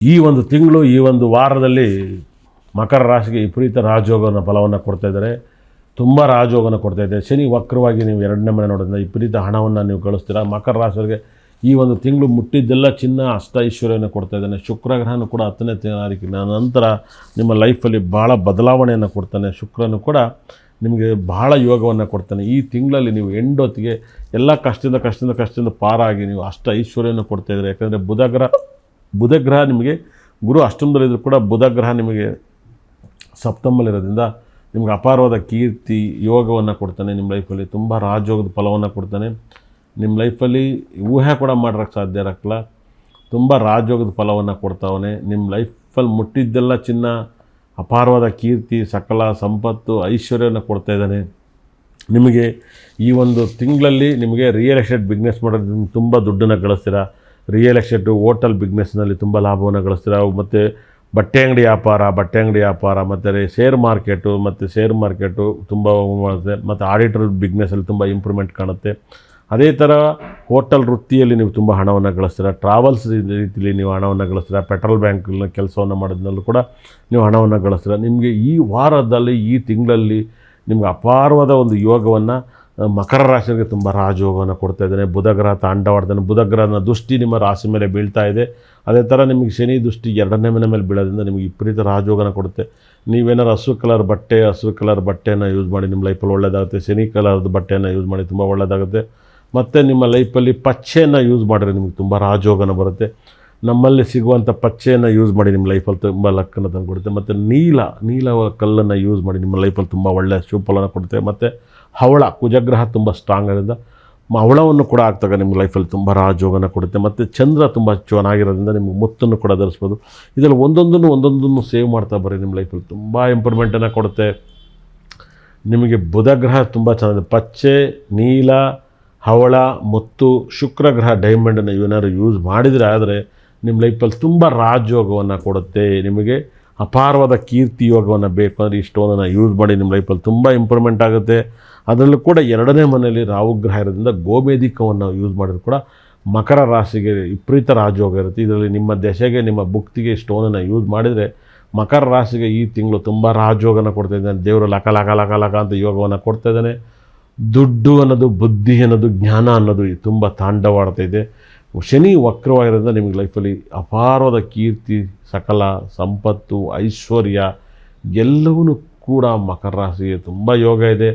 ಈ ಒಂದು ತಿಂಗಳು ಈ ಒಂದು ವಾರದಲ್ಲಿ ಮಕರ ರಾಶಿಗೆ ವಿಪರೀತ ರಾಜಯೋಗನ ಫಲವನ್ನು ಕೊಡ್ತಾ ಇದ್ದಾರೆ. ತುಂಬ ರಾಜಯೋಗನ ಕೊಡ್ತಾ ಇದೆ. ಶನಿ ವಕ್ರವಾಗಿ ನೀವು ಎರಡನೇ ಮನೆ ನೋಡೋದ್ರಿಂದ ವಿಪರೀತ ಹಣವನ್ನು ನೀವು ಗಳಿಸ್ತೀರಾ. ಮಕರ ರಾಶಿಯವರಿಗೆ ಈ ಒಂದು ತಿಂಗಳು ಮುಟ್ಟಿದ್ದೆಲ್ಲ ಚಿನ್ನ ಅಷ್ಟ ಐಶ್ವರ್ಯವನ್ನು ಕೊಡ್ತಾ ಇದ್ದಾನೆ. ಶುಕ್ರ ಗ್ರಹನೂ ಕೂಡ 10ನೇ ತಾರೀಕಿನ ನಂತರ ನಿಮ್ಮ ಲೈಫಲ್ಲಿ ಭಾಳ ಬದಲಾವಣೆಯನ್ನು ಕೊಡ್ತಾನೆ. ಶುಕ್ರನು ಕೂಡ ನಿಮಗೆ ಭಾಳ ಯೋಗವನ್ನು ಕೊಡ್ತಾನೆ. ಈ ತಿಂಗಳಲ್ಲಿ ನೀವು ಎಂಡೊತ್ತಿಗೆ ಎಲ್ಲ ಕಷ್ಟದಿಂದ ಪಾರಾಗಿ ನೀವು ಅಷ್ಟ ಐಶ್ವರ್ಯವನ್ನು ಕೊಡ್ತಾ ಇದ್ದಾರೆ. ಯಾಕಂದರೆ ಬುಧ ಗ್ರಹ ನಿಮಗೆ ಗುರು ಅಷ್ಟಮದಲ್ಲಿದ್ದರೂ ಕೂಡ ಬುಧ ಗ್ರಹ ನಿಮಗೆ ಸಪ್ತಮದಲ್ಲಿರೋದ್ರಿಂದ ನಿಮಗೆ ಅಪಾರವಾದ ಕೀರ್ತಿ ಯೋಗವನ್ನು ಕೊಡ್ತಾನೆ. ನಿಮ್ಮ ಲೈಫಲ್ಲಿ ತುಂಬ ರಾಜಯೋಗದ ಫಲವನ್ನು ಕೊಡ್ತಾನೆ. ನಿಮ್ಮ ಲೈಫಲ್ಲಿ ಊಹೆ ಕೂಡ ಮಾಡೋಕ್ಕೆ ಸಾಧ್ಯ ಇರೋಕ್ಕಲ್ಲ, ತುಂಬ ರಾಜಯೋಗದ ಫಲವನ್ನು ಕೊಡ್ತಾವನೆ. ನಿಮ್ಮ ಲೈಫಲ್ಲಿ ಮುಟ್ಟಿದ್ದೆಲ್ಲ ಚಿನ್ನ, ಅಪಾರವಾದ ಕೀರ್ತಿ, ಸಕಲ ಸಂಪತ್ತು, ಐಶ್ವರ್ಯವನ್ನು ಕೊಡ್ತಾ ಇದ್ದಾನೆ. ನಿಮಗೆ ಈ ಒಂದು ತಿಂಗಳಲ್ಲಿ ನಿಮಗೆ ರಿಯಲ್ ಎಸ್ಟೇಟ್ ಬಿಸ್ನೆಸ್ ಮಾಡೋದ್ರಿಂದ ತುಂಬ ದುಡ್ಡನ್ನು ಗಳಿಸ್ತೀರಾ. ರಿಯಲ್ ಎಸ್ಟೇಟು, ಹೋಟೆಲ್ ಬಿಸ್ನೆಸ್ನಲ್ಲಿ ತುಂಬ ಲಾಭವನ್ನು ಗಳಿಸ್ತೀರಾ. ಮತ್ತು ಬಟ್ಟೆ ಅಂಗಡಿ ವ್ಯಾಪಾರ ಮತ್ತು ಶೇರ್ ಮಾರ್ಕೆಟು ತುಂಬ ಮಾಡುತ್ತೆ. ಮತ್ತು ಆಡಿಟರ್ ಬಿಸ್ನೆಸ್ಸಲ್ಲಿ ತುಂಬ ಇಂಪ್ರೂವ್ಮೆಂಟ್ ಕಾಣುತ್ತೆ. ಅದೇ ಥರ ಹೋಟೆಲ್ ವೃತ್ತಿಯಲ್ಲಿ ನೀವು ತುಂಬ ಹಣವನ್ನು ಗಳಿಸ್ತೀರಾ. ಟ್ರಾವೆಲ್ಸ್ ರೀತಿಯಲ್ಲಿ ನೀವು ಹಣವನ್ನು ಗಳಿಸ್ತೀರಾ. ಪೆಟ್ರೋಲ್ ಬ್ಯಾಂಕಲ್ಲಿ ಕೆಲಸವನ್ನು ಮಾಡೋದ್ರಲ್ಲೂ ಕೂಡ ನೀವು ಹಣವನ್ನು ಗಳಿಸ್ತೀರಾ. ನಿಮಗೆ ಈ ವಾರದಲ್ಲಿ ಈ ತಿಂಗಳಲ್ಲಿ ನಿಮ್ಗೆ ಅಪಾರವಾದ ಒಂದು ಯೋಗವನ್ನು ಮಕರ ರಾಶಿಗೆ ತುಂಬ ರಾಜಯೋಗವನ್ನು ಕೊಡ್ತಾ ಇದ್ದಾನೆ. ಬುಧ ಗ್ರಹ ತಾಂಡವಾಡ್ತಾನೆ. ಬುಧ ಗ್ರಹನ ದೃಷ್ಟಿ ನಿಮ್ಮ ರಾಶಿ ಮೇಲೆ ಬೀಳ್ತಾ ಇದೆ. ಅದೇ ಥರ ನಿಮಗೆ ಶನಿ ದೃಷ್ಟಿ ಎರಡನೇ ಮನೆ ಮೇಲೆ ಬೀಳೋದ್ರಿಂದ ನಿಮಗೆ ವಿಪರೀತ ರಾಜಯೋಗನ ಕೊಡುತ್ತೆ. ನೀವೇನಾರು ಹಸಿರು ಕಲರ್ ಬಟ್ಟೆಯನ್ನು ಯೂಸ್ ಮಾಡಿ ನಿಮ್ಮ ಲೈಫಲ್ಲಿ ಒಳ್ಳೆಯದಾಗುತ್ತೆ. ಶನಿ ಕಲರ್ದು ಬಟ್ಟೆಯನ್ನು ಯೂಸ್ ಮಾಡಿ ತುಂಬ ಒಳ್ಳೆಯದಾಗುತ್ತೆ. ಮತ್ತು ನಿಮ್ಮ ಲೈಫಲ್ಲಿ ಪಚ್ಚೆಯನ್ನು ಯೂಸ್ ಮಾಡಿದ್ರೆ ನಿಮಗೆ ತುಂಬ ರಾಜಯೋಗನ ಬರುತ್ತೆ. ನಮ್ಮಲ್ಲಿ ಸಿಗುವಂಥ ಪಚ್ಚೆಯನ್ನು ಯೂಸ್ ಮಾಡಿ ನಿಮ್ಮ ಲೈಫಲ್ಲಿ ತುಂಬ ಲಕ್ಕನ್ನು ತಂದು ಕೊಡುತ್ತೆ. ಮತ್ತು ನೀಲ ಕಲ್ಲನ್ನು ಯೂಸ್ ಮಾಡಿ ನಿಮ್ಮ ಲೈಫಲ್ಲಿ ತುಂಬ ಒಳ್ಳೆಯ ಶುಭಫಲನ ಕೊಡುತ್ತೆ. ಮತ್ತು ಹವಳ ಕುಜಗ್ರಹ ತುಂಬ ಸ್ಟ್ರಾಂಗ್ ಆಗಿರೋದ್ರಿಂದ ಹವಳವನ್ನು ಕೂಡ ಆಗ್ತಾಗ ನಿಮ್ಮ ಲೈಫಲ್ಲಿ ತುಂಬ ರಾಜಯೋಗನ ಕೊಡುತ್ತೆ. ಮತ್ತು ಚಂದ್ರ ತುಂಬ ಚೆನ್ನಾಗಿರೋದ್ರಿಂದ ನಿಮಗೆ ಮುತ್ತನ್ನು ಕೂಡ ಧರಿಸ್ಬೋದು. ಇದರಲ್ಲಿ ಒಂದೊಂದನ್ನು ಸೇವ್ ಮಾಡ್ತಾ ಬರ್ರಿ. ನಿಮ್ಮ ಲೈಫಲ್ಲಿ ತುಂಬ ಇಂಪ್ರೂವ್ಮೆಂಟನ್ನು ಕೊಡುತ್ತೆ. ನಿಮಗೆ ಬುಧ ಗ್ರಹ ತುಂಬ ಚೆನ್ನಾಗಿದೆ. ಪಚ್ಚೆ, ನೀಲ, ಹವಳ, ಮುತ್ತು, ಶುಕ್ರ ಗ್ರಹ ಡೈಮಂಡನ್ನು ಇವನಾರು ಯೂಸ್ ಮಾಡಿದರೆ ಆದರೆ ನಿಮ್ಮ ಲೈಫಲ್ಲಿ ತುಂಬ ರಾಜಯೋಗವನ್ನು ಕೊಡುತ್ತೆ. ನಿಮಗೆ ಅಪಾರವಾದ ಕೀರ್ತಿ ಯೋಗವನ್ನು ಬೇಕು ಅಂದರೆ ಈ ಸ್ಟೋನನ್ನು ಯೂಸ್ ಮಾಡಿ ನಿಮ್ಮ ಲೈಫಲ್ಲಿ ತುಂಬ ಇಂಪ್ರೂವ್ಮೆಂಟ್ ಆಗುತ್ತೆ. ಅದರಲ್ಲೂ ಕೂಡ ಎರಡನೇ ಮನೆಯಲ್ಲಿ ರಾಹುಗ್ರಹ ಇರೋದ್ರಿಂದ ಗೋಮೇಧಿಕವನ್ನು ಯೂಸ್ ಮಾಡಿದ್ರು ಕೂಡ ಮಕರ ರಾಶಿಗೆ ವಿಪರೀತ ರಾಜಯೋಗ ಇರುತ್ತೆ. ಇದರಲ್ಲಿ ನಿಮ್ಮ ದಶೆಗೆ ನಿಮ್ಮ ಭುಕ್ತಿಗೆ ಸ್ಟೋನನ್ನು ಯೂಸ್ ಮಾಡಿದರೆ ಮಕರ ರಾಶಿಗೆ ಈ ತಿಂಗಳು ತುಂಬ ರಾಜಯೋಗನ ಕೊಡ್ತಾ ಇದ್ದಾನೆ. ದೇವರು ಲಕ ಅಂತ ಯೋಗವನ್ನು ಕೊಡ್ತಾ ಇದ್ದಾನೆ. ದುಡ್ಡು ಅನ್ನೋದು, ಬುದ್ಧಿ ಅನ್ನೋದು, ಜ್ಞಾನ ಅನ್ನೋದು ತುಂಬ ತಾಂಡವಾಡ್ತಾ ಇದೆ. ಶನಿ ವಕ್ರವಾಗಿರೋದ್ರಿಂದ ನಿಮಗೆ ಲೈಫಲ್ಲಿ ಅಪಾರವಾದ ಕೀರ್ತಿ, ಸಕಲ ಸಂಪತ್ತು, ಐಶ್ವರ್ಯ ಎಲ್ಲವೂ ಕೂಡ ಮಕರ ರಾಶಿಗೆ ತುಂಬ ಯೋಗ ಇದೆ.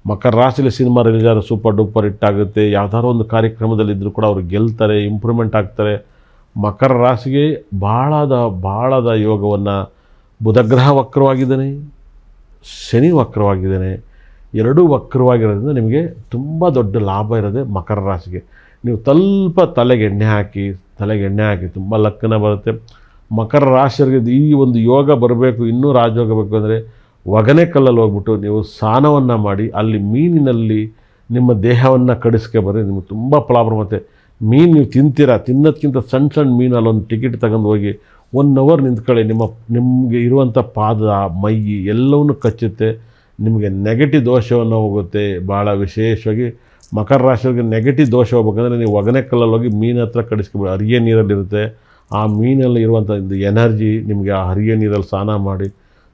ಮಕರ ರಾಶಿಯಲ್ಲಿ ಸಿನಿಮಾ ರಿಲೀಸ್ ಆದರೆ ಸೂಪರ್ ಡೂಪರ್ ಹಿಟ್ ಆಗುತ್ತೆ. ಯಾವುದಾದ್ರು ಒಂದು ಕಾರ್ಯಕ್ರಮದಲ್ಲಿದ್ದರೂ ಕೂಡ ಅವರು ಗೆಲ್ತಾರೆ, ಇಂಪ್ರೂವ್ಮೆಂಟ್ ಆಗ್ತಾರೆ. ಮಕರ ರಾಶಿಗೆ ಭಾಳದ ಯೋಗವನ್ನು ಬುಧಗ್ರಹ ವಕ್ರವಾಗಿದ್ದಾನೆ, ಶನಿ ವಕ್ರವಾಗಿದ್ದಾನೆ, ಎರಡೂ ವಕ್ರವಾಗಿರೋದ್ರಿಂದ ನಿಮಗೆ ತುಂಬ ದೊಡ್ಡ ಲಾಭ ಇರೋದೆ ಮಕರ ರಾಶಿಗೆ. ನೀವು ಸ್ವಲ್ಪ ತಲೆಗೆ ಎಣ್ಣೆ ಹಾಕಿ ತುಂಬ ಲಕ್ಕನ ಬರುತ್ತೆ. ಮಕರ ರಾಶಿಯವರಿಗೆ ಈ ಒಂದು ಯೋಗ ಬರಬೇಕು, ಇನ್ನೂ ರಾಜಯೋಗ ಬೇಕು ಅಂದರೆ ಒಗನೆಕಲ್ಲಲ್ಲಿ ಹೋಗ್ಬಿಟ್ಟು ನೀವು ಸ್ನಾನವನ್ನು ಮಾಡಿ ಅಲ್ಲಿ ಮೀನಿನಲ್ಲಿ ನಿಮ್ಮ ದೇಹವನ್ನು ಕಡಿಸ್ಕೆ ಬರ್ರಿ. ನಿಮಗೆ ತುಂಬ ಫಲಾಭ. ಮತ್ತು ಮೀನು ನೀವು ತಿನ್ನೋದಕ್ಕಿಂತ ಸಣ್ಣ ಮೀನು ಅಲ್ಲೊಂದು ಟಿಕೆಟ್ ತಗೊಂಡು ಹೋಗಿ 1 ಅವರ್ ನಿಂತ್ಕೊಳ್ಳಿ. ನಿಮಗೆ ಇರುವಂಥ ಪಾದ, ಮೈ ಎಲ್ಲವನ್ನೂ ಕಚ್ಚುತ್ತೆ. ನಿಮಗೆ ನೆಗೆಟಿವ್ ದೋಷವನ್ನು ಹೋಗುತ್ತೆ. ಭಾಳ ವಿಶೇಷವಾಗಿ ಮಕರ ರಾಶಿಯವರಿಗೆ ನೆಗೆಟಿವ್ ದೋಷ ಹೋಗ್ಬೇಕಂದ್ರೆ ನೀವು ಒಗನೆಕಲ್ಲಲ್ಲಿ ಹೋಗಿ ಮೀನು ಹತ್ರ ಕಡಿಸ್ಕೊಬೇಡಿ. ಹರಿಯ ನೀರಲ್ಲಿರುತ್ತೆ. ಆ ಮೀನಲ್ಲಿ ಇರುವಂಥ ಒಂದು ಎನರ್ಜಿ ನಿಮಗೆ ಆ ಹರಿಯ ನೀರಲ್ಲಿ ಸ್ನಾನ ಮಾಡಿ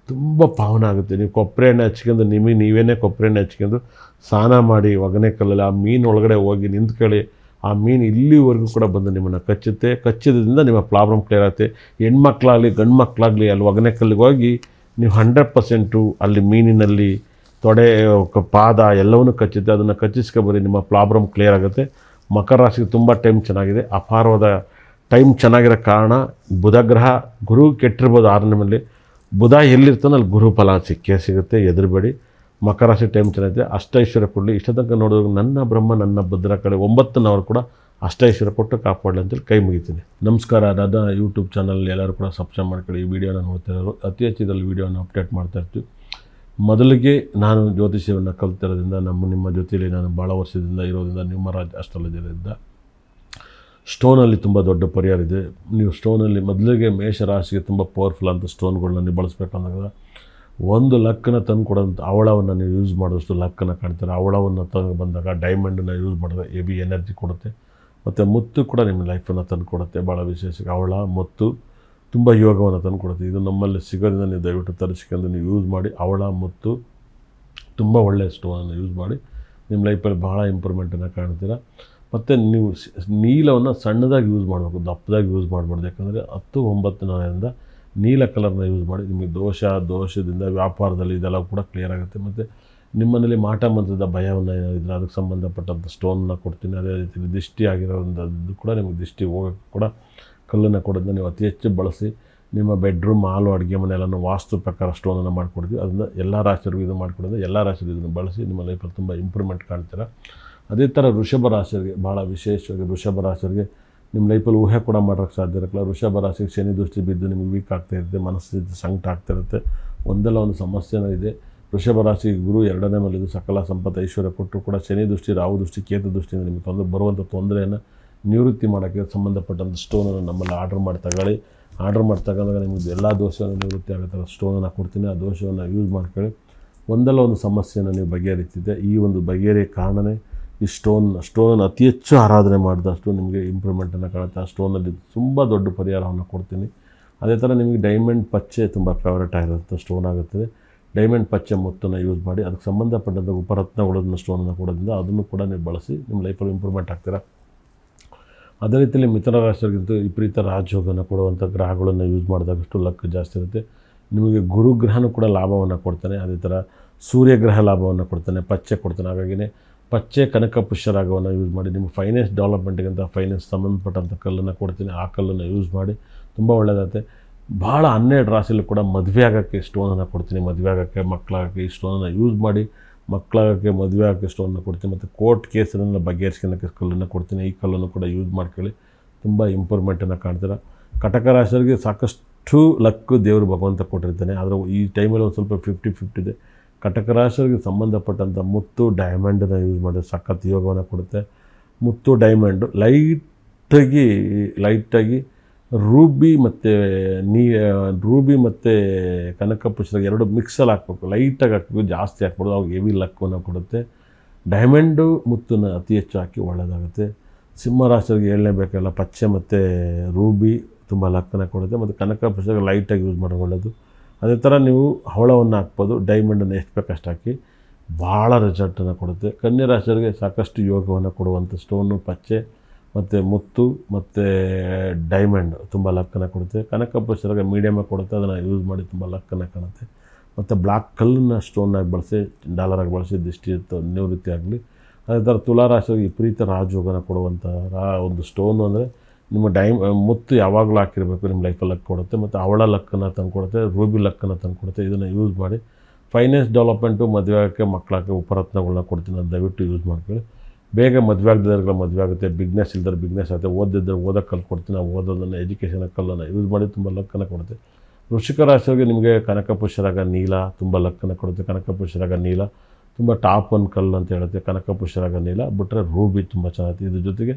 ತುಂಬ ಪಾವನ ಆಗುತ್ತೆ. ನೀವು ಕೊಬ್ಬರಿ ಎಣ್ಣೆ ಹಚ್ಕೊಂಡು ನೀವೇನೇ ಕೊಬ್ಬರಿ ಎಣ್ಣೆ ಹಚ್ಕೊಂಡು ಸ್ನಾನ ಮಾಡಿ ಒಗನೆಕಲ್ಲಲ್ಲಿ ಆ ಮೀನು ಒಳಗಡೆ ಹೋಗಿ ನಿಂತ್ಕೊಳ್ಳಿ. ಆ ಮೀನು ಇಲ್ಲಿವರೆಗೂ ಕೂಡ ಬಂದು ನಿಮ್ಮನ್ನು ಕಚ್ಚಿದ್ರಿಂದ ನಿಮ್ಮ ಪ್ರಾಬ್ಲಮ್ ಕ್ಲಿಯರ್ ಆಗುತ್ತೆ. ಹೆಣ್ಮಕ್ಳಾಗಲಿ ಗಂಡು ಮಕ್ಕಳಾಗಲಿ ಅಲ್ಲಿ ಒಗನೆಕಲ್ಲಿಗೆ ಹೋಗಿ ನೀವು 100% ಅಲ್ಲಿ ಮೀನಿನಲ್ಲಿ ತೊಡೆ, ಪಾದ ಎಲ್ಲವನ್ನೂ ಕಚ್ಚುತ್ತೆ. ಅದನ್ನು ಕಚ್ಚಿಸ್ಕೊಬರಿ, ನಿಮ್ಮ ಪ್ರಾಬ್ಲಮ್ ಕ್ಲಿಯರ್ ಆಗುತ್ತೆ. ಮಕರ ರಾಶಿಗೆ ತುಂಬ ಟೈಮ್ ಚೆನ್ನಾಗಿದೆ. ಅಪಾರವಾದ ಟೈಮ್ ಚೆನ್ನಾಗಿರೋ ಕಾರಣ ಬುಧಗ್ರಹ, ಗುರು ಕೆಟ್ಟಿರ್ಬೋದು 6ನೇ ಮನೆಯಲ್ಲಿ. ಬುಧ ಎಲ್ಲಿರ್ತಾನೆ ಅಲ್ಲಿ ಗುರು ಫಲ ಸಿಗುತ್ತೆ, ಹೆದರಬೇಡಿ. ಮಕರ ರಾಶಿ ಟೈಮ್ ಚೆನ್ನಾಗಿದೆ. ಅಷ್ಟೈಶ್ವರ್ಯ ಕೊಡಲಿ. ಇಷ್ಟ ತನಕ ನೋಡಿದಾಗ ನನ್ನ ಬ್ರಹ್ಮ ನನ್ನ ಭದ್ರ ಕಡೆ 9ನವರು ಕೂಡ ಅಷ್ಟೈಶ್ವರ್ಯ ಕೊಟ್ಟು ಕಾಪಾಡಲಿ ಅಂತೇಳಿ ಕೈ ಮುಗಿತೀನಿ. ನಮಸ್ಕಾರ. ನನ್ನ ಯೂಟ್ಯೂಬ್ ಚಾನಲ್ ಎಲ್ಲರೂ ಕೂಡ ಸಬ್ಸ್ಕ್ರೈಬ್ ಮಾಡ್ಕೊಳ್ಳಿ. ಈ ವಿಡಿಯೋನ ನೋಡ್ತಾ ಇರೋರು ಅತಿ ಹೆಚ್ಚಿದಲ್ಲಿ ವಿಡಿಯೋನ ಅಪ್ಡೇಟ್ ಮಾಡ್ತಾ ಇರ್ತೀವಿ. ಮೊದಲಿಗೆ ನಾನು ಜ್ಯೋತಿಷ್ಯವನ್ನು ಕಲ್ತಿರೋದ್ರಿಂದ ನಿಮ್ಮ ಜೊತೆಯಲ್ಲಿ ನಾನು ಭಾಳ ವರ್ಷದಿಂದ ಇರೋದ್ರಿಂದ ನ್ಯೂಮರಾಜ್ ಅಸ್ಟ್ರಾಲಜಿಯಿಂದ ಸ್ಟೋನಲ್ಲಿ ತುಂಬ ದೊಡ್ಡ ಪರಿಹಾರ ಇದೆ. ನೀವು ಸ್ಟೋನಲ್ಲಿ ಮೊದಲಿಗೆ ಮೇಷರಾಶಿಗೆ ತುಂಬ ಪವರ್ಫುಲ್ ಅಂತ ಸ್ಟೋನ್ಗಳನ್ನ ನೀವು ಬಳಸಬೇಕಂದಾಗ ಒಂದು ಲಕ್ಕನ್ನು ತಂದು ಕೊಡೋಂಥ ಅವಳವನ್ನು ನೀವು ಯೂಸ್ ಮಾಡೋಷ್ಟು ಲಕ್ಕನ್ನು ಕಾಣ್ತಾರೆ. ಅವಳವನ್ನು ತಂದು ಬಂದಾಗ ಡೈಮಂಡನ್ನು ಯೂಸ್ ಮಾಡಿದ್ರೆ ಹೆವಿ ಎನರ್ಜಿ ಕೊಡುತ್ತೆ. ಮತ್ತು ಮುತ್ತು ಕೂಡ ನಿಮ್ಮ ಲೈಫನ್ನು ತಂದು ಕೊಡುತ್ತೆ. ಭಾಳ ವಿಶೇಷ ಅವಳ, ಮುತ್ತು, ತುಂಬ ಯೋಗವನ್ನು ತಂದುಕೊಡುತ್ತೆ. ಇದು ನಮ್ಮಲ್ಲಿ ಸಿಗೋದ್ರಿಂದ ನೀವು ದಯವಿಟ್ಟು ತರಿಸ್ಕೊಂಡು ನೀವು ಯೂಸ್ ಮಾಡಿ. ಹವಳ ಮುತ್ತು ತುಂಬ ಒಳ್ಳೆಯ ಸ್ಟೋನನ್ನು ಯೂಸ್ ಮಾಡಿ ನಿಮ್ಮ ಲೈಫಲ್ಲಿ ಭಾಳ ಇಂಪ್ರೂವ್ಮೆಂಟನ್ನು ಕಾಣ್ತೀರಾ. ಮತ್ತು ನೀವು ನೀಲವನ್ನು ಸಣ್ಣದಾಗಿ ಯೂಸ್ ಮಾಡಬೇಕು, ದಪ್ಪದಾಗಿ ಯೂಸ್ ಮಾಡಬಾರ್ದು. ಯಾಕಂದರೆ 10-9 ನೀಲ ಕಲರ್ನ ಯೂಸ್ ಮಾಡಿ ನಿಮಗೆ ದೋಷದಿಂದ ವ್ಯಾಪಾರದಲ್ಲಿ ಇದೆಲ್ಲ ಕೂಡ ಕ್ಲಿಯರ್ ಆಗುತ್ತೆ. ಮತ್ತು ನಿಮ್ಮನೇಲಿ ಮಾಟ ಮಂತ್ರದ ಭಯವನ್ನು ಏನಾದಿದ್ರೆ ಅದಕ್ಕೆ ಸಂಬಂಧಪಟ್ಟಂಥ ಸ್ಟೋನ್ನ ಕೊಡ್ತೀನಿ. ಅದೇ ರೀತಿ ದಿಷ್ಟಿ ಆಗಿರೋದು ಕೂಡ ನಿಮಗೆ ದಿಷ್ಟಿ ಹೋಗೋಕ್ಕೆ ಕೂಡ ಕಲ್ಲನ್ನು ಕೊಡೋದನ್ನ ನೀವು ಅತಿ ಹೆಚ್ಚು ಬಳಸಿ. ನಿಮ್ಮ ಬೆಡ್ರೂಮ್, ಹಾಲು, ಅಡುಗೆ ಮನೆ ಎಲ್ಲನೂ ವಾಸ್ತು ಪ್ರಕಾರ ಸ್ಟೋನನ್ನು ಮಾಡಿಕೊಡ್ತೀವಿ. ಅದನ್ನು ಎಲ್ಲ ರಾಶಿಯರಿಗೂ ಇದು ಮಾಡಿಕೊಡೋದು, ಎಲ್ಲ ರಾಶಿಯರಿಗೂ ಇದನ್ನು ಬಳಸಿ ನಿಮ್ಮ ಲೈಫಲ್ಲಿ ತುಂಬ ಇಂಪ್ರೂವ್ಮೆಂಟ್ ಕಾಣ್ತೀರ. ಅದೇ ಥರ ವೃಷಭ ರಾಶಿಯವರಿಗೆ ಭಾಳ ವಿಶೇಷವಾಗಿ, ವೃಷಭ ರಾಶಿಯವರಿಗೆ ನಿಮ್ಮ ಲೈಫಲ್ಲಿ ಊಹೆ ಕೂಡ ಮಾಡೋಕ್ಕೆ ಸಾಧ್ಯ ಇರಲ್ಲ. ವೃಷಭ ರಾಶಿಗೆ ಶನಿ ದೃಷ್ಟಿ ಬಿದ್ದು ನಿಮಗೆ ವೀಕ್ ಆಗ್ತಾಯಿರುತ್ತೆ, ಮನಸ್ಸಿದ್ದು ಸಂಕಟ ಆಗ್ತಿರುತ್ತೆ, ಒಂದಲ್ಲ ಒಂದು ಸಮಸ್ಯೆನೂ ಇದೆ. ವೃಷಭ ರಾಶಿಗೆ ಗುರು 2ನೇ ಮನೆಯದು ಸಕಲ ಸಂಪತ್ತು ಐಶ್ವರ್ಯ ಕೊಟ್ಟರು ಕೂಡ ಶನಿ ದೃಷ್ಟಿ, ರಾಹು ದೃಷ್ಟಿ, ಕೇತು ದೃಷ್ಟಿಯಿಂದ ನಿಮಗೆ ಬರುವಂಥ ತೊಂದರೆಯನ್ನು ನಿವೃತ್ತಿ ಮಾಡೋಕ್ಕೆ ಸಂಬಂಧಪಟ್ಟಂಥ ಸ್ಟೋನನ್ನು ನಮ್ಮಲ್ಲಿ ಆರ್ಡ್ರ್ ಮಾಡಿ ತಗೊಂಡಾಗ ನಿಮಗೆ ಎಲ್ಲ ದೋಷವನ್ನು ನಿವೃತ್ತಿ ಆಗೋ ಥರ ಸ್ಟೋನನ್ನು ಕೊಡ್ತೀನಿ. ಆ ದೋಷವನ್ನು ಯೂಸ್ ಮಾಡ್ಕೊಳ್ಳಿ. ಒಂದಲ್ಲ ಒಂದು ಸಮಸ್ಯೆಯನ್ನು ನೀವು ಬಗೆಹರಿತಿದ್ದೆ. ಈ ಒಂದು ಬಗೆಹರಿಯ ಕಾರಣವೇ ಈ ಸ್ಟೋನನ್ನು ಅತಿ ಹೆಚ್ಚು ಆರಾಧನೆ ಮಾಡಿದಷ್ಟು ನಿಮಗೆ ಇಂಪ್ರೂವ್ಮೆಂಟನ್ನು ಕಾಣುತ್ತೆ. ಆ ಸ್ಟೋನಲ್ಲಿ ತುಂಬ ದೊಡ್ಡ ಪರಿಹಾರವನ್ನು ಕೊಡ್ತೀನಿ. ಅದೇ ಥರ ನಿಮಗೆ ಡೈಮಂಡ್ ಪಚ್ಚೆ ತುಂಬ ಫೇವ್ರೇಟ್ ಆಗಿರುತ್ತೆ ಸ್ಟೋನ್ ಆಗುತ್ತದೆ. ಡೈಮಂಡ್ ಪಚ್ಚೆ ಮುತ್ತನ್ನು ಯೂಸ್ ಮಾಡಿ ಅದಕ್ಕೆ ಸಂಬಂಧಪಟ್ಟಂಥ ಉಪರತ್ನಗಳನ್ನು ಸ್ಟೋನನ್ನು ಕೊಡೋದ್ರಿಂದ ಅದನ್ನು ಕೂಡ ನೀವು ಬಳಸಿ ನಿಮ್ಮ ಲೈಫಲ್ಲಿ ಇಂಪ್ರೂವ್ಮೆಂಟ್ ಆಗ್ತೀರಾ. ಅದೇ ರೀತಿಯಲ್ಲಿ ಮಿಥುನ ರಾಶಿಯವರಿಗಿಂತ ವಿಪರೀತ ರಾಜಯೋಗವನ್ನು ಕೊಡುವಂಥ ಗ್ರಹಗಳನ್ನು ಯೂಸ್ ಮಾಡಿದಾಗಷ್ಟು ಲಕ್ ಜಾಸ್ತಿ ಇರುತ್ತೆ. ನಿಮಗೆ ಗುರುಗ್ರಹನೂ ಕೂಡ ಲಾಭವನ್ನು ಕೊಡ್ತಾನೆ. ಅದೇ ಥರ ಸೂರ್ಯಗ್ರಹ ಲಾಭವನ್ನು ಕೊಡ್ತಾನೆ, ಪಚ್ಚೆ ಕೊಡ್ತಾನೆ. ಹಾಗಾಗಿಯೇ ಪಚ್ಚೆ ಕನಕ ಪುಷ್ಯರಾಗವನ್ನು ಯೂಸ್ ಮಾಡಿ ನಿಮ್ಮ ಫೈನಾನ್ಸ್ ಡೆವಲಪ್ಮೆಂಟಿಗಂತ ಫೈನಾನ್ಸ್ ಸಂಬಂಧಪಟ್ಟಂಥ ಕಲ್ಲನ್ನು ಕೊಡ್ತೀನಿ. ಆ ಕಲ್ಲನ್ನು ಯೂಸ್ ಮಾಡಿ ತುಂಬ ಒಳ್ಳೆಯದಾಗುತ್ತೆ. ಭಾಳ 12 ರಾಶಿಯಲ್ಲೂ ಕೂಡ ಮದುವೆ ಆಗೋಕ್ಕೆ ಸ್ಟೋನನ್ನು ಕೊಡ್ತೀನಿ. ಮದುವೆ ಆಗೋಕ್ಕೆ, ಮಕ್ಕಳಾಗೋಕ್ಕೆ ಈ ಸ್ಟೋನನ್ನು ಯೂಸ್ ಮಾಡಿ ಮಕ್ಕಳಾಗೋಕ್ಕೆ, ಮದುವೆ ಆಗೋಕ್ಕೆ ಸ್ಟೋನನ್ನು ಕೊಡ್ತೀನಿ. ಮತ್ತು ಕೋರ್ಟ್ ಕೇಸನ್ನು ಬಗೆಹರಿಸ್ಕೊಳ್ಳೋಕ್ಕೆ ಕಲ್ಲನ್ನು ಕೊಡ್ತೀನಿ. ಈ ಕಲ್ಲನ್ನು ಕೂಡ ಯೂಸ್ ಮಾಡ್ಕೊಳ್ಳಿ, ತುಂಬ ಇಂಪ್ರೂವ್ಮೆಂಟನ್ನು ಕಾಣ್ತೀರ. ಕಟಕ ರಾಶಿಯವರಿಗೆ ಸಾಕಷ್ಟು ಲಕ್ಕು ದೇವರು ಭಗವಂತ ಕೊಟ್ಟಿರ್ತಾನೆ. ಆದರೆ ಈ ಟೈಮಲ್ಲಿ ಒಂದು ಸ್ವಲ್ಪ 50-50 ಇದೆ. ಕಟಕ ರಾಶಿಯವರಿಗೆ ಸಂಬಂಧಪಟ್ಟಂಥ ಮುತ್ತು, ಡೈಮಂಡನ್ನು ಯೂಸ್ ಮಾಡಿ ಸಖತ್ ಯೋಗವನ್ನು ಕೊಡುತ್ತೆ. ಮುತ್ತು, ಡೈಮಂಡು ಲೈಟಾಗಿ ರೂಬಿ ಮತ್ತು ಕನಕ ಪುಷ್ಯರಾಗ 2 ಮಿಕ್ಸಲ್ಲಿ ಹಾಕ್ಬೇಕು. ಲೈಟಾಗಿ ಹಾಕಬೇಕು, ಜಾಸ್ತಿ ಹಾಕ್ಬೋದು, ಅವಾಗ ಹೆವಿ ಲಕ್ಕನ್ನು ಕೊಡುತ್ತೆ. ಡೈಮಂಡು ಮುತ್ತನ್ನು ಅತಿ ಹೆಚ್ಚು ಹಾಕಿ ಒಳ್ಳೆಯದಾಗುತ್ತೆ. ಸಿಂಹರಾಶಿಯವರಿಗೆ 7ನೇ ಬೇಕಲ್ಲ, ಪಚ್ಚೆ ಮತ್ತು ರೂಬಿ ತುಂಬ ಲಕ್ಕನ್ನು ಕೊಡುತ್ತೆ. ಮತ್ತು ಕನಕ ಪುಷ್ಯರಾಗ ಲೈಟಾಗಿ ಯೂಸ್ ಮಾಡೋದು ಒಳ್ಳೆಯದು. ಅದೇ ಥರ ನೀವು ಹವಳವನ್ನು ಹಾಕ್ಬೋದು. ಡೈಮಂಡನ್ನು ಎಷ್ಟು ಬೇಕಷ್ಟು ಹಾಕಿ ಭಾಳ ರಿಸಲ್ಟನ್ನು ಕೊಡುತ್ತೆ. ಕನ್ಯಾ ರಾಶಿಯವರಿಗೆ ಸಾಕಷ್ಟು ಯೋಗವನ್ನು ಕೊಡುವಂಥ ಸ್ಟೋನು ಪಚ್ಚೆ ಮತ್ತು ಮುತ್ತು ಮತ್ತು ಡೈಮಂಡ್ ತುಂಬ ಲಕ್ಕನ್ನು ಕೊಡುತ್ತೆ. ಕನಕ ಪುಷ್ಯರಾಗ ಮೀಡಿಯಮಾಗಿ ಕೊಡುತ್ತೆ, ಅದನ್ನು ಯೂಸ್ ಮಾಡಿ ತುಂಬ ಲಕ್ಕನ್ನು ಕಾಣುತ್ತೆ. ಮತ್ತು ಬ್ಲ್ಯಾಕ್ ಕಲ್ಲನ್ನು ಸ್ಟೋನ್ನಾಗಿ ಬಳಸಿ, ಡಾಲರಾಗಿ ಬಳಸಿ ದಿಷ್ಟಿ ನಿವೃತ್ತಿ ಆಗಲಿ. ಅದೇ ಥರ ತುಲಾರಾಶಿಯವರಿಗೆ ವಿಪರೀತ ರಾಜಯೋಗನ ಕೊಡುವಂಥ ಒಂದು ಸ್ಟೋನು ಅಂದರೆ ನಿಮ್ಮ ಮುತ್ತು ಯಾವಾಗಲೂ ಹಾಕಿರಬೇಕು, ನಿಮ್ಮ ಲೈಫಲ್ಲಿ ಲಕ್ ಕೊಡುತ್ತೆ. ಮತ್ತು ಅವಳ ಲಕ್ಕನ್ನು ತಂದು ಕೊಡುತ್ತೆ, ರೂಬಿ ಲಕ್ಕನ್ನು ತಂದು ಕೊಡುತ್ತೆ. ಇದನ್ನು ಯೂಸ್ ಮಾಡಿ ಫೈನಾನ್ಸ್ ಡೆವಲಪ್ಮೆಂಟು, ಮದುವೆ ಆಗೋಕ್ಕೆ, ಮಕ್ಕಳಾಗೆ ಉಪರತ್ನಗಳನ್ನ ಕೊಡ್ತೀನಿ. ಅದು ದಯವಿಟ್ಟು ಯೂಸ್ ಮಾಡ್ಕೊಳ್ಳಿ. ಬೇಗ ಮದುವೆ ಆಗದಿದ್ದವ್ರಿಗೆ ಮದುವೆ ಆಗುತ್ತೆ, ಬಿಸ್ನೆಸ್ ಇಲ್ದರೆ ಬಿಸ್ನೆಸ್ ಆಗುತ್ತೆ, ಓದಿದ್ರೆ ಓದೋಕ್ಕೆ ಕಲ್ಲು ಕೊಡ್ತೀನಿ. ನಾವು ಓದೋದನ್ನು ಎಜುಕೇಷನ್ ಕಲ್ಲನ್ನು ಯೂಸ್ ಮಾಡಿ ತುಂಬ ಲಕ್ಕನ್ನು ಕೊಡುತ್ತೆ. ವೃಶ್ಚಿಕ ರಾಶಿಯವರಿಗೆ ನಿಮಗೆ ಕನಕ ಪುಷ್ಯರಾಗ ನೀಲ ತುಂಬ ಲಕ್ಕನ್ನು ಕೊಡುತ್ತೆ. ಕನಕ ಪುಷ್ಯರಾಗ ನೀಲ ತುಂಬ ಟಾಪ್ 1 ಕಲ್ಲು ಅಂತ ಹೇಳುತ್ತೆ. ಕನಕ ಪುಷ್ಯರಾಗ ನೀಲ ಬಿಟ್ಟರೆ ರೂಬಿ ತುಂಬ ಚೆನ್ನಾಗುತ್ತೆ. ಇದ್ರ ಜೊತೆಗೆ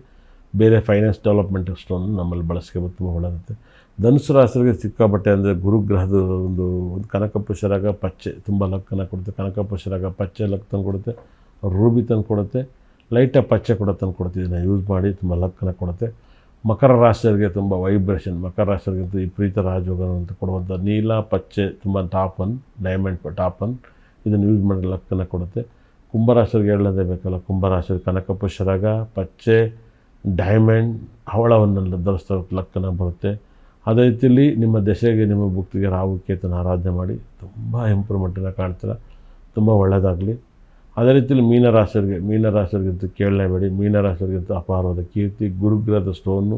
ಬೇರೆ ಫೈನಾನ್ಸ್ ಡೆವಲಪ್ಮೆಂಟ್ ಸ್ಟೋನ್ ನಮ್ಮಲ್ಲಿ ಬಳಸ್ಕೋಬೇಕು, ತುಂಬ ಒಳ್ಳೆಯರುತ್ತೆ. ಧನುಸು ರಾಶಿಯವರಿಗೆ ಸಿಕ್ಕಾಪಟ್ಟೆ ಅಂದರೆ ಗುರುಗ್ರಹದ ಒಂದು ಕನಕ ಪುಷ್ಯರಾಗ ಪಚ್ಚೆ ತುಂಬ ಲಕ್ಕನ್ನು ಕೊಡುತ್ತೆ. ಕನಕ ಪುಷ್ಯರಾಗ ಪಚ್ಚೆ ಲಕ್ ತಂದು ಕೊಡುತ್ತೆ, ರೂಬಿ ತಂದು ಕೊಡುತ್ತೆ, ಲೈಟಾಗಿ ಪಚ್ಚೆ ಕೂಡ ತಂದು ಕೊಡುತ್ತೆ. ಇದನ್ನು ಯೂಸ್ ಮಾಡಿ ತುಂಬ ಲಕ್ಕನ್ನು ಕೊಡುತ್ತೆ. ಮಕರ ರಾಶಿಯವರಿಗೆ ತುಂಬ ವೈಬ್ರೇಷನ್, ಮಕರ ರಾಶಿಯವರಿಗಂತೂ ವಿಪರೀತ ರಾಜಯೋಗ ಅಂತ ಕೊಡುವಂಥ ನೀಲ ಪಚ್ಚೆ ತುಂಬ ಟಾಪ್ 1, ಡೈಮಂಡ್ ಟಾಪ್ 1 ಇದನ್ನು ಯೂಸ್ ಮಾಡಿ ಲಕ್ಕನ್ನು ಕೊಡುತ್ತೆ. ಕುಂಭರಾಶಿಯವರಿಗೆ ಹೇಳೋದೇ ಬೇಕಲ್ಲ, ಕುಂಭರಾಶಿಯವರಿಗೆ ಕನಕ ಪುಷ್ಯರಾಗ ಪಚ್ಚೆ, ಡೈಮಂಡ್, ಹವಳವನ್ನು ಧರಿಸ್ತಾ ಲಕ್ಕನ್ನು ಬರುತ್ತೆ. ಅದೇ ರೀತಿಯಲ್ಲಿ ನಿಮ್ಮ ದಶೆಗೆ, ನಿಮ್ಮ ಭುಕ್ತಿಗೆ ರಾಹು ಕೇತನ ಆರಾಧನೆ ಮಾಡಿ ತುಂಬ ಇಂಪ್ರೂವ್ಮೆಂಟನ್ನು ಕಾಣ್ತೀರ. ತುಂಬ ಒಳ್ಳೆಯದಾಗಲಿ. ಅದೇ ರೀತಿಯಲ್ಲಿ ಮೀನರಾಶಿಯವರಿಗಂತೂ ಕೇಳಲೇಬೇಡಿ. ಮೀನರಾಶಿಯವರಿಗಂತೂ ಅಪಾರವಾದ ಕೀರ್ತಿ, ಗುರುಗ್ರಹದ ಸ್ಟೋನು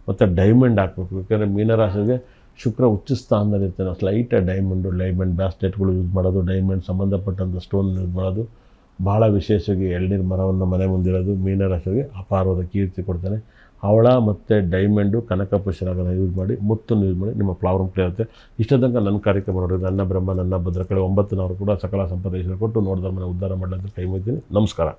ಮತ್ತು ಡೈಮಂಡ್ ಹಾಕಬೇಕು. ಯಾಕೆಂದರೆ ಮೀನರಾಶಿಗೆ ಶುಕ್ರ ಉಚ್ಚ ಸ್ಥಾನದಲ್ಲಿರ್ತಾನೆ. ಲೈಟಾಗಿ ಡೈಮಂಡ್ ಬ್ಯಾಸ್ಲೆಟ್ಗಳು ಯೂಸ್ ಮಾಡೋದು, ಡೈಮಂಡ್ ಸಂಬಂಧಪಟ್ಟಂಥ ಸ್ಟೋನ್ ಯೂಸ್ ಮಾಡೋದು, ಭಾಳ ವಿಶೇಷವಾಗಿ ಎಳ್ನೀರು ಮರವನ್ನು ಮನೆ ಮುಂದಿರೋದು ಮೀನರಾಶಿಗೆ ಅಪಾರವಾದ ಕೀರ್ತಿ ಕೊಡ್ತಾನೆ. ಹವಳ ಮತ್ತು ಡೈಮಂಡು, ಕನಕ ಪುಷ್ಯರಾಗನ್ನು ಯೂಸ್ ಮಾಡಿ, ಮುತ್ತನ್ನು ಯೂಸ್ ಮಾಡಿ ನಿಮ್ಮ ಪ್ರಾಬ್ಲಮ್ ಕ್ಲಿಯರ್ ಆಗುತ್ತೆ. ಇಷ್ಟ ತನಕ ನನ್ನ ಕಾರ್ಯಕ್ರಮ ನೋಡಿ, ನನ್ನ ಬ್ರಹ್ಮ ನನ್ನ ಭದ್ರ ಕಡೆ 9 ಕೂಡ ಸಕಲ ಸಂಪತ್ತು ಐಶ್ವರ್ಯ ಕೊಟ್ಟು ನೋಡಿದ್ರೆ ಮನೆ ಉದ್ಧಾರ ಮಾಡಲಿ ಅಂತ ಕೈ ಮುಗಿತೀನಿ. ನಮಸ್ಕಾರ.